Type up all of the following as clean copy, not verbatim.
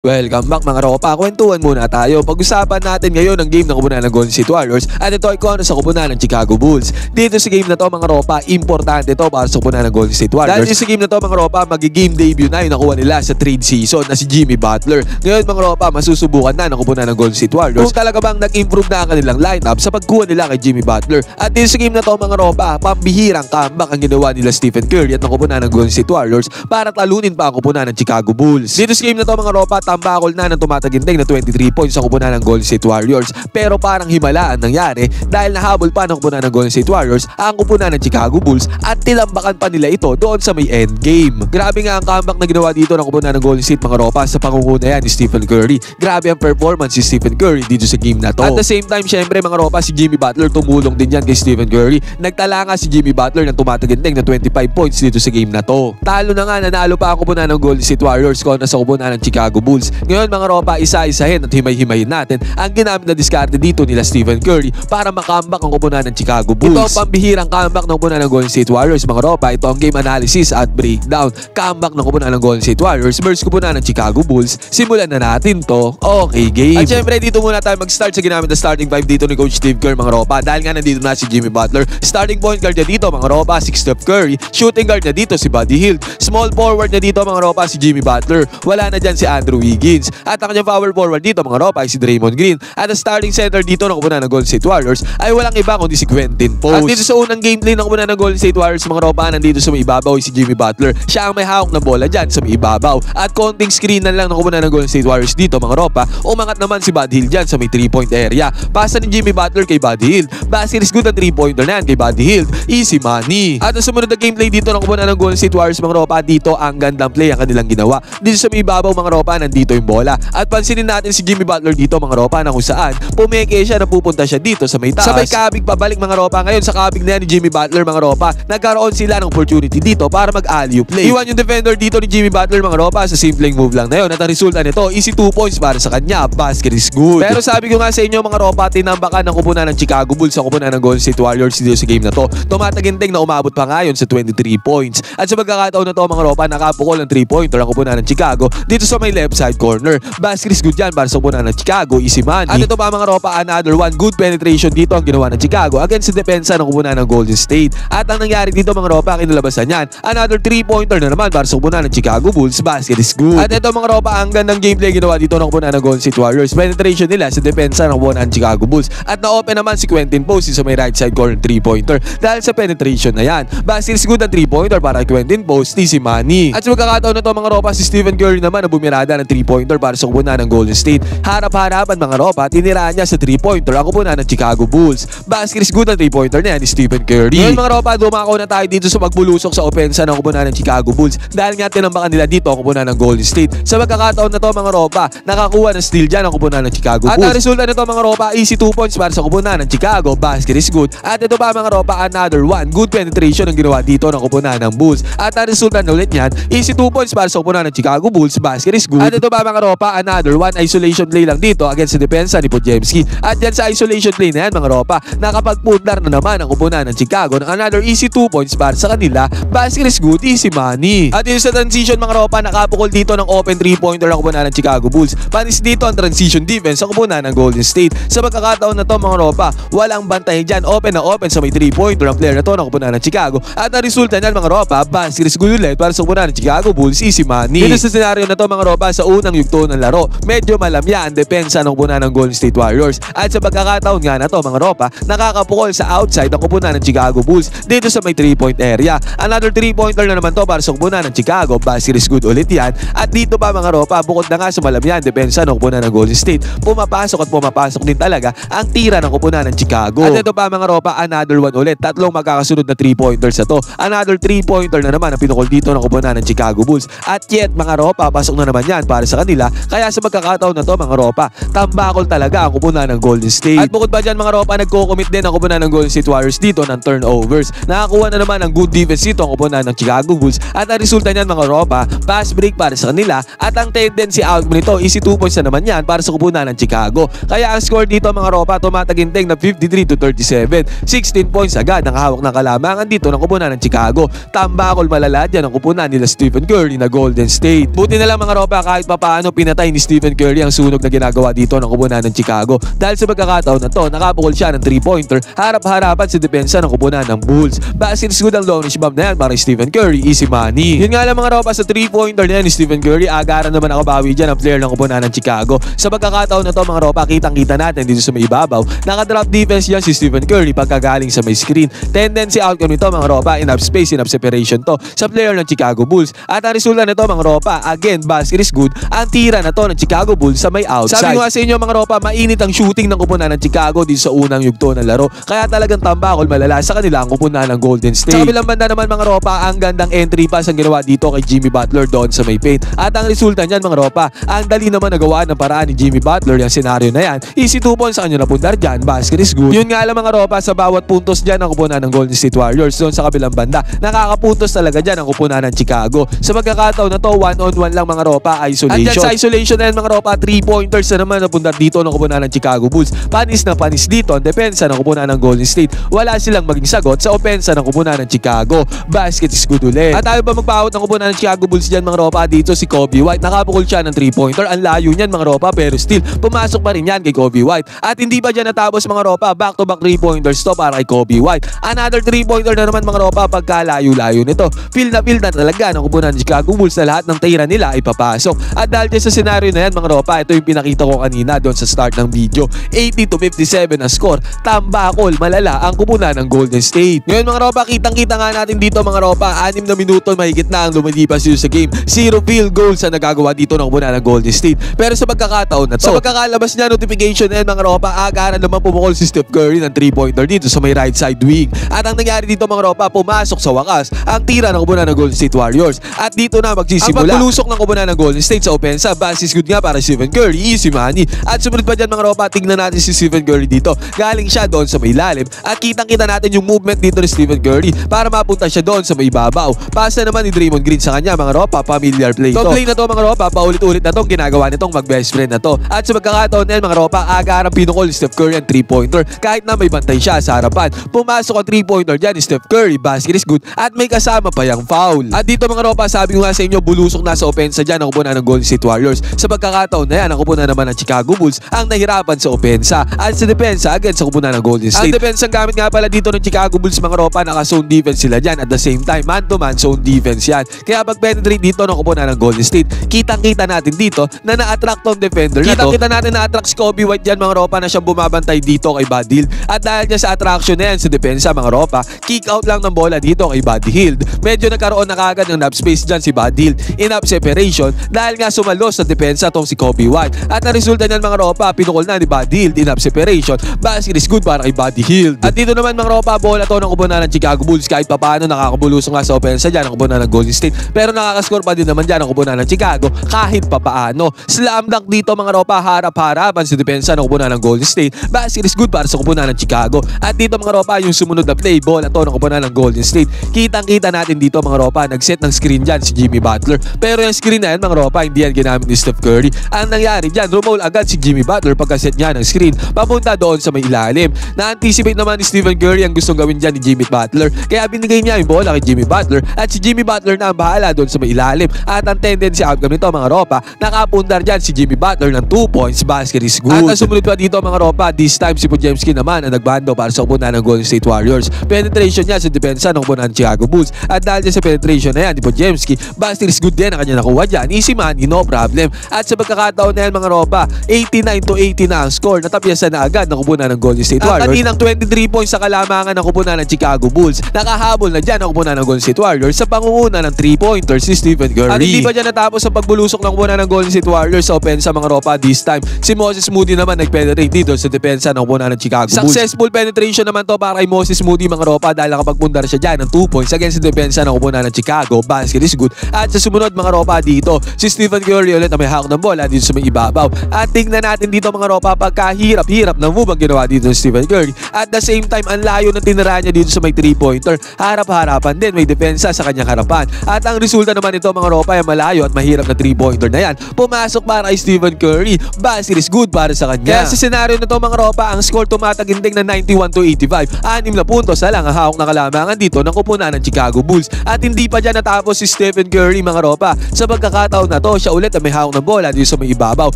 Welcome back mga ropa, kwentuhan muna tayo. Pag-usapan natin ngayon ang game ng kupunan ng Golden State Warriors at ito ay kung ano sa kupunan ng Chicago Bulls. Dito sa game na to mga ropa, importante to para sa kupunan ng Golden State Warriors. Dahil sa game na to mga ropa, mag-game debut na yung nakuha nila sa trade season na si Jimmy Butler. Ngayon mga ropa, masusubukan na ng kupunan ng Golden State Warriors kung talaga bang nag-improve na ang kanilang lineup sa pagkuha nila kay Jimmy Butler. At dito sa game na to mga ropa, pambihirang comeback ang ginawa nila Stephen Curry at ng kupunan ng Golden State Warriors para talunin pa ang kupunan ng Chicago Bulls. Dito sa game na to mga ropa, tambakol na ng tumataginting na 23 points sa kupunan ng Golden State Warriors. Pero parang himala ang nangyari dahil nahabol pa ng kupunan ng Golden State Warriors ang kupunan ng Chicago Bulls at tilambakan pa nila ito doon sa may endgame. Grabe nga ang comeback na ginawa dito ng kupunan ng Golden State mga ropa sa pangunguna yan ni Stephen Curry. Grabe ang performance ni Stephen Curry dito sa game na to. At the same time syempre mga ropa, si Jimmy Butler tumulong din yan kay Stephen Curry. Nagtala nga si Jimmy Butler ng tumataginting na 25 points dito sa game na to. Talo na nga, nanalo pa ang kupunan ng Golden State Warriors kontra sa kupunan ng Chicago Bulls. Ngayon mga ropa, isa-isahin at himay-himayin natin ang ginamit na diskarte dito nila Stephen Curry para makambak ang kupunan ng Chicago Bulls. Ito ang pambihirang comeback ng kupunan ng Golden State Warriors mga ropa. Ito ang game analysis at breakdown. Comeback ng kupunan ng Golden State Warriors versus kupunan ng Chicago Bulls. Simulan na natin to. Okay game. At syempre dito muna tayo mag-start sa ginamit na starting five dito ni Coach Steve Kerr mga ropa. Dahil nga nandito na si Jimmy Butler. Starting point guard niya dito mga ropa, si Steph Curry. Shooting guard niya dito si Buddy Hield. Small forward niya dito mga ropa, si Jimmy Butler. Wala na dyan si Andrew Wiggins. At ang kanyang power forward dito mga ropa ay si Draymond Green. At ang starting center dito ng kupunan ng Golden State Warriors ay walang iba kundi si Quentin Post. At dito sa unang gameplay ng kupunan ng Golden State Warriors mga ropa, nandito sa may ibabaw ay si Jimmy Butler. Siya ang may hawak na bola dyan sa may ibabaw. At konting screenan lang ng kupunan ng Golden State Warriors dito mga ropa. Umangat naman si Buddy Hield dyan sa may 3-point area. Pasa ni Jimmy Butler kay Buddy Hield. Basket is good ang 3-pointer na yan kay Buddy Hield. Easy money. At ang sumunod na gameplay dito ng kupunan ng Golden State Warriors mga ropa, dito ang gandang play ang kanilang ginawa. Dito sa may ibabaw mga ropa, nandito yung bola. At pansinin natin si Jimmy Butler dito mga ropa na kung saan pumeke siya na pupunta siya dito sa may taas. Sa may kabig pabalik mga ropa. Ngayon sa kabig na yan ni Jimmy Butler mga ropa, nagkaroon sila ng opportunity dito para mag-alley-oop play. Iwan yung defender dito ni Jimmy Butler mga ropa sa simpleng move lang na yun. At ang resulta nito, easy 2 points para sa kanya. Basket is good. Pero sabi ko nga sa inyo mga ropa, tinambakan ng kupunan ng Chicago Bulls sa kupunan ng Golden State Warriors dito sa game na to. Tumataginting na umabot pa ngayon sa 23 points. At sa pagkakataon na to mga ropa, nakapukol ng 3-pointer ang kupunan ng Chicago dito sa may left side corner. Basket is good yan para sa kupunan ng Chicago. Easy money. At ito pa mga ropa, another one good penetration dito ang ginawa ng Chicago against sa depensa ng kupunan ng Golden State. At ang nangyari dito mga ropa, kinalabasan yan. Another 3-pointer na naman para sa kupunan ng Chicago Bulls. Basket is good. At ito mga ropa, ang gandang gameplay ginawa dito ng kupunan ng Golden State Warriors. Penetration nila sa depensa ng kupunan ng Chicago Bulls. At na-open naman si Quentin Post sa may right side corner 3-pointer dahil sa penetration na yan. Basket is good ang 3-pointer para kay Quentin Post. Easy money. At sa magkakataon na to mga ropa, si Stephen Curry naman na bumirada ng 3-pointer para sa kupunan ng Golden State. Harap-harapan mga ropa, tiniraan niya sa 3-pointer ang kupunan ng Chicago Bulls. Basket is good ang 3-pointer na yan ni Stephen Curry. Ngayon mga ropa, dumako na tayo dito sa magbulusok sa opensa ng kupunan ng Chicago Bulls dahil nga tinambakan nila dito ang kupunan ng Golden State. Sa magkakataon na to mga ropa, nakakuha ng steal dyan ang kupunan ng Chicago Bulls. At ang resulta nito mga ropa, easy 2 points para sa kupunan ng Chicago. Basket is good. At ito pa mga ropa, another one good penetration ang ginawa dito ng kupunan ng Bulls. At ang resulta na ulit niyan, easy 2 points para sa kupunan ng Chicago Bulls. Basket is good. At ito pa mga ropa, another one isolation play lang dito against the depensa ni Podziemski. At yan sa isolation play na yan mga ropa, nakapagpundar na naman ang kupunan ng Chicago ng another easy 2 points para sa kanila. Basket is good, easy money. At dito sa transition mga ropa, nakapukol dito ng open 3-pointer ang kupunan ng Chicago Bulls. Panis dito ang transition defense sa kupunan ng Golden State. Sa pagkakataon na to mga ropa, walang bantay dyan, open na open sa may 3-pointer ang player na to ng kupunan ng Chicago. At ang resulta niyan mga ropa, basket is good ulit para sa kupunan ng Chicago Bulls. Easy money. Dito sa senaryo na to mga ropa, sa unang yugto ng laro, medyo malamya ang depensa ng kupunan ng Golden State Warriors. At sa pagkakataon nga na to mga ropa, nakakapukol sa outside ang kupunan ng Chicago Bulls dito sa may 3-point area. Another 3-pointer na naman to para sa kupunan ng Chicago. Basket is good ulit yan. At dito pa mga ropa, bukod na nga sa malamya ang depensa ng kupunan ng Golden State, pumapasok din talaga ang tira ng kupunan ng Chicago. At ito pa mga ropa, another one ulit. Tatlong magkakasunod na 3-pointers sa to. Another 3-pointer na naman ang pinukol dito ng kupunan ng Chicago Bulls. At yet mga ropa, pasok na naman yan para sa kanila. Kaya sa magkakataon na to mga ropa, tambakol talaga ang kupunan ng Golden State. At bukod ba dyan mga ropa, nagko-commit din ang kupunan ng Golden State Warriors dito ng turnovers. Nakakuha na naman ang good defense dito ang kupunan ng Chicago Bulls. At ang resulta niyan mga ropa, pass break para sa kanila. At ang tendency outcome nito, easy 2 points na naman yan para sa kupunan ng Chicago. Kaya ang score dito mga ropa, tumataginting na 53-37. 16 points agad ang hawak ng kalamangan dito ng kupunan ng Chicago. Tambakol malala dyan ang kupunan nila Stephen Curry na Golden State. Buti na lang mga ropa, kahit papaano pinatay ni Stephen Curry ang sunog na ginagawa dito ng kupunan ng Chicago. Dahil sa pagkakataon na to, nakapukol siya ng 3-pointer harap-harapan sa depensa ng kupunan ng Bulls. Baskets good ang long-range bomb na yan para Stephen Curry, easy money. Yun nga lang mga ropa, sa 3-pointer na yan ni Stephen Curry, agaran naman nakabawi dyan ang player ng kupunan ng Chicago. Sa pagkakataon na to mga ropa, kitang-kita natin dito sa may ibabaw, nakadrop defense yan si Stephen Curry pagkagaling sa may screen. Tendency outcome nito mga ropa, enough space, enough separation to sa player ng Chicago Bulls. At ang resulta nito mga ropa, again, basket is good, ang tira na to ng Chicago Bulls sa may outside. Sabi ko nga sa inyo mga ropa, mainit ang shooting ng kupunan ng Chicago dito sa unang yugto ng laro. Kaya talagang tambakol malala sa kanila ang kupunan ng Golden State. Sa kabilang banda naman mga ropa, ang gandang entry pass ang ginawa dito kay Jimmy Butler doon sa may paint. At ang resulta niyan mga ropa, ang dali naman nagawa ng paraan ni Jimmy Butler yung senaryo na yan. Easy 2 points sa kanya na pundar dyan, basket is good. Yun nga lang mga ropa, sa bawat puntos dyan ang kupunan ng Golden State Warriors doon sa kabilang banda, nakakapuntos talaga dyan ang kupunan ng Chicago. Sa pagkakataon na to, 1-on-1 lang mga ropa, isolation. At dyan sa isolation na yan mga ropa, 3-pointers na naman napundar dito ng kupunan ng Chicago Bulls. Panis na panis dito ang depensa ng kupunan ng Golden State. Wala silang maging sagot sa opensa ng kupunan ng Chicago. Basket is good ulit. At tayo pa magpaawat ng kupunan ng Chicago Bulls dyan mga ropa, dito si Kobe White. Nakapukol siya ng 3-pointer. Ang layo niyan mga ropa, pero still, pumasok pa rin yan kay Kobe White. At hindi pa dyan natapos mga ropa, back-to-back 3-pointers to para kay Kobe White. Another 3-pointer na naman mga ropa, pagkalayo-layo nito. Feel na talaga ng kupunan ng Chicago Bulls na lahat ng tira nila ay papasok. At dahil dyan sa senaryo na yan mga ropa, ito yung pinakita ko kanina doon sa start ng video. 80-57 ang score. Tambakol, malala ang kupunan ng Golden State. Ngayon mga ropa, kitang-kita nga natin dito mga ropa, 6 na minuto mahigit na ang lumilipas dito sa game. 0 field goals ang nagagawa dito ng kupunan ng Golden State. Pero sa pagkakataon na to, sa pagkakalabas niya notification na yan mga ropa, agaran naman pumukol si Steph Curry ng 3-pointer dito sa may right side wing. At ang nangyari dito mga ropa, pumasok sa wakas ang tira ng kupunan ng Golden State Warriors. At dito na magsisimula ang pagbulusok ng kupunan ng Golden State sa opensa. Basis good nga para Stephen Curry, easy money. At sumunod pa dyan mga ropa, tignan natin si Stephen Curry dito. Galing siya doon sa may ilalim. At kitang-kita natin yung movement dito ni Stephen Curry para mapunta siya doon sa may ibabaw. Pasa naman ni Draymond Green sa kanya mga ropa, familiar play to. Play na to mga ropa, paulit-ulit na tong ginagawa nitong mag-best friend na to. At sa magkakataon na yan mga ropa, agarang pinukol ni Steph Curry ang 3-pointer kahit na may bantay siya sa harapan. Pumasok ang 3-pointer dyan ni Steph Curry, basket is good at may kasama pa yung foul. At dito mga ropa, sabi ko nga sa inyo, bulusok na sa opensa dyan ang kupunan ng Golden State Warriors. Sa pagkakataon na yan, ang kupunan naman ng Chicago Bulls ang nahirapan sa opensa at sa depensa against sa kupunan ng Golden State. Ang depensa ang gamit nga pala dito ng Chicago Bulls mga ropa, naka-zone defense sila dyan at the same time, man-to-man zone defense yan. Kaya pag-penetrate dito ng kupunan ng Golden State, kitang-kita natin dito na na-attract tong defender na to. Kitang-kita natin na-attract si Kobe White dyan mga ropa na siyang bumabantay dito kay Buddy Hield. At dahil dyan sa attraction na yan sa depensa mga ropa, kick out lang ng bola dito kay Buddy Hield. Medyo nagkaroon na kagad ng enough space dyan si Buddy Hield, enough separation dahil nga sumalos sa depensa tong si Kobe White. At ang resulta niyan mga ropa, pinukol na ni Buddy Hield, enough separation, basket is good para kay Buddy Hield. At dito naman mga ropa, bola to ng kupunan ng Chicago Bulls kahit papaano nakakabulusong nga sa opensa dyan ang kupunan ng Golden State. Pero nakakascore pa din naman dyan ang kupunan ng Chicago kahit papaano. Slam dunk dito mga ropa, harap-harapan sa depensa ng kupunan ng Golden State. Basket is good para sa kupunan ng Chicago. At dito mga ropa, yung sumunod na play, bola to ng kupunan ng Golden State. Kitang-kita natin dito mga ropa, nag-set ng screen dyan si Jimmy Butler. Pero yung screen na yan mga ropa, hindi yan ginamit ni Steph Curry. Ang nangyari dyan, rumol agad si Jimmy Butler pagka-set niya ng screen papunta doon sa may ilalim. Na-anticipate naman ni Stephen Curry ang gustong gawin dyan ni Jimmy Butler. Kaya binigay niya yung bola kay Jimmy Butler at si Jimmy Butler na ang bahala doon sa may ilalim. At ang tendency outcome nito mga ropa, nakapundar dyan si Jimmy Butler ng 2 points, basket is good. At ang sumunod pa dito mga ropa, this time si Podziemski naman ang nagbando para sa kupunan ng Golden State Warriors. Penetration niya sa depensa ng kupunan ng Chicago Bulls. At dahil sa penetration na yan ni Podziemski, basket is good din ang kanya nakuha dyan. Easy money, no problem. At sa pagkakataon na yan mga ropa, 89-80 na ang score. Natapyasan na agad ng kupunan ng Golden State Warriors. At kaninang 23 points sa kalamangan ng kupunan ng Chicago Bulls. Nakahabol na dyan ang kupunan ng Golden State Warriors sa pangunguna ng 3-pointers si Stephen Curry. At hindi pa dyan natapos ang pagbulusok ng kupunan ng Golden State Warriors sa opensa mga ropa. This time, si Moses Moody naman nag-penetrate dito sa depensa ng kupunan ng Chicago Bulls. Successful penetration naman to para kay Moses Moody mga ropa dahil nakapagpundar siya dyan ng 2 points against sa depensa ng kupunan ng Chicago. Basket is good. At sa sumunod mga ropa dito, si Stephen Curry ulit na may hawak ng bola dito sa may ibabaw. At tingnan natin dito mga ropa, pagkahirap-hirap ng move ang ginawa dito ng Stephen Curry. At the same time, ang layo ng tinira niya dito sa may 3-pointer. Harap-harapan din, may depensa sa kanyang harapan. At ang resulta naman ito mga ropa ay malayo at mahirap na 3-pointer na yan. Pumasok para kay Stephen Curry. Basket is good para sa kanya. Kaya sa senaryo na ito mga ropa, ang score tumataginding na 91-85. 6 na puntos na lang ang hawak na kalamangan dito ng kupunan ng Chicago Bulls. At hindi pa dyan natapos si Stephen Curry mga ropa. Sa pagkakataon na to, siya ulit na may hawak ng bola dito sa may ibabaw.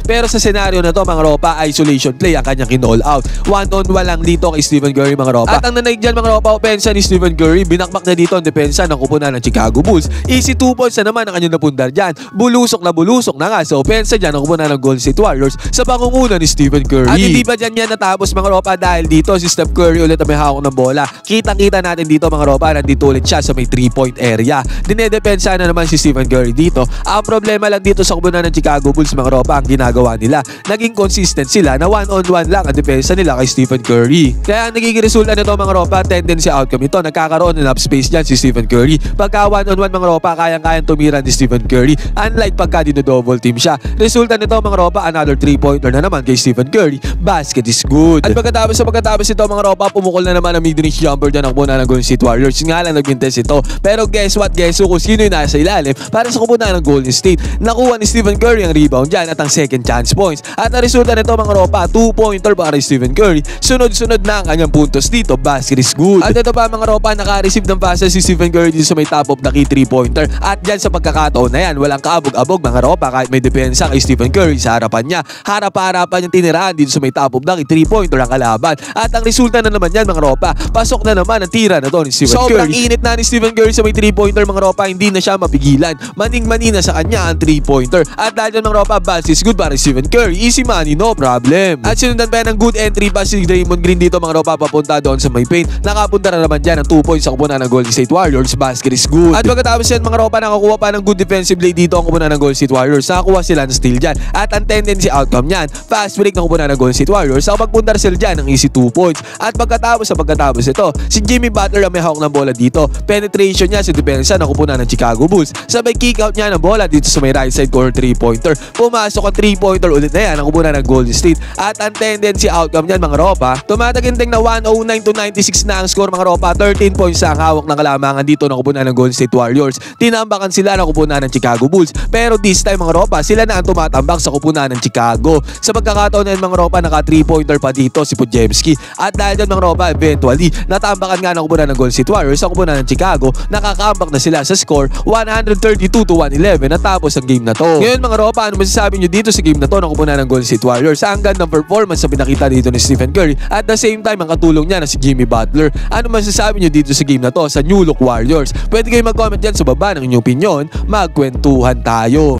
Pero sa senaryo na to mga ropa, isolation play ang kanyang kinall out. 1-on-1 lang dito kay Stephen Curry mga ropa. At ang nanaig dyan mga ropa, opensa ni Stephen Curry, binakbak na dito ang depensa ng kupunan ng Chicago Bulls. Easy 2 points na naman ang kanyang napundar dyan. Bulusok na nga sa opensa dyan ang kupunan ng Golden State Warriors sa pangunguna ni Stephen Curry. At hindi pa dyan yan natapos mga ropa dahil dito si Steph Curry ulit na may hawak ng bola. Kitang-kita natin dito mga ropa, nandito ulit siya sa may 3-point area. Dinedepensa na naman si Stephen Curry dito. Ang problema lang dito sa kupunan ng Chicago Bulls mga ropa, ang ginagawa nila, naging consistent sila na 1-on-1 lang ang depensa nila kay Stephen Curry. Kaya ang nagiging resulta nito mga ropa, tendency outcome ito, nagkakaroon ng up space dyan si Stephen Curry. Pagka 1-on-1 mga ropa, kayang-kayang tumira ni Stephen Curry, unlike pagka dino-double team siya. Resulta nito mga ropa, another 3-pointer na naman kay Stephen Curry. Basket is good. At pagkatapos ito mga ropa, pumukol na naman ang mid-range jumper dyan ang kupunan ng Golden State Warriors. Nga lang nag-mintes ito. Pero guess what? Guess who? Kung sino yung nasa ilalim para sa kupunan ng Golden State. Nakuha ni Stephen Curry ang rebound dyan at ang second chance points. At ang resulta nito mga ropa, 2-pointer para kay Stephen Curry. Sunod-sunod na ang kanyang puntos dito. Basket is good. At ito pa mga ropa, naka-receive ng passes si Stephen Curry dito sa may top of the key 3-pointer. At dyan sa pagkakataon na yan, walang kaabog-abog mga ropa kahit may depensa kay Stephen Curry sa harapan niya. Harap-harapan yung tinirahan dito sa may top of the key 3-pointer ang kalaban. At ang resulta na naman yan mga ropa, pasok na naman ang tira na to ni Stephen Curry. Sobrang init na ni Stephen Curry sa may 3-pointer mga ropa, hindi na siya mapigilan. Maning-mani na sa kanya ang 3-pointer. At dahil dyan mga ropa, basket is good para Stephen Curry. Easy money, no problem. At sinundan pa yan ng good entry pass si Draymond Green dito mga ropa, papunta doon sa may paint. Nakapunta na naman dyan ang 2 points sa kupunan ng Golden State Warriors. Basket is good. At pagkatapos yan mga ropa, nakakuha pa ng good defensive play dito ang kupunan ng Golden State Warriors. Nakakuha sila ng steal dyan. At ang tendency outcome niyan, fast break ng kupunan ng Golden State Warriors. Sa pagpundar sila dyan ng easy 2 points. At pagkatapos ito, si Jimmy Butler ang may hawak ng bola dito. Penetration niya sa depensa ng kupunan ng Chicago Bulls. Sabay kick out niya ng bola dito sa may right side corner 3-pointer. Pumasok ang 3-pointer ulit na yan ang kupunan ng Golden State. At ang tendency outcome niyan mga ropa, tumataginting na 109-96 na ang score mga ropa. 13 points ang hawak ng kalamangan dito ng kupunan ng Golden State Warriors. Tinambakan sila ng kupunan ng Chicago Bulls. Pero this time mga ropa, sila na ang tumatambak sa kupunan ng Chicago. Sa pagkakataon na yan mga ropa, naka 3-pointer pa dito si Podziemski. At dahil dyan mga ropa, eventually, natambakan nga ng kupunan ng Golden State Warriors sa kupunan ng Chicago. Nakakambak na sila sa score 132-111 natapos ang game na to. Ngayon mga ropa, ano masasabi nyo dito sa game na to ng kupunan ng Golden State Warriors? Ang gandang performance na pinakita dito ni Stephen Curry. At the same time, ang katulong niya na si Jimmy Butler. Ano masasabi nyo dito sa game na to sa New Look Warriors? Pwede kayo mag-comment dyan sa baba ng inyong opinion. Magkwentuhan tayo.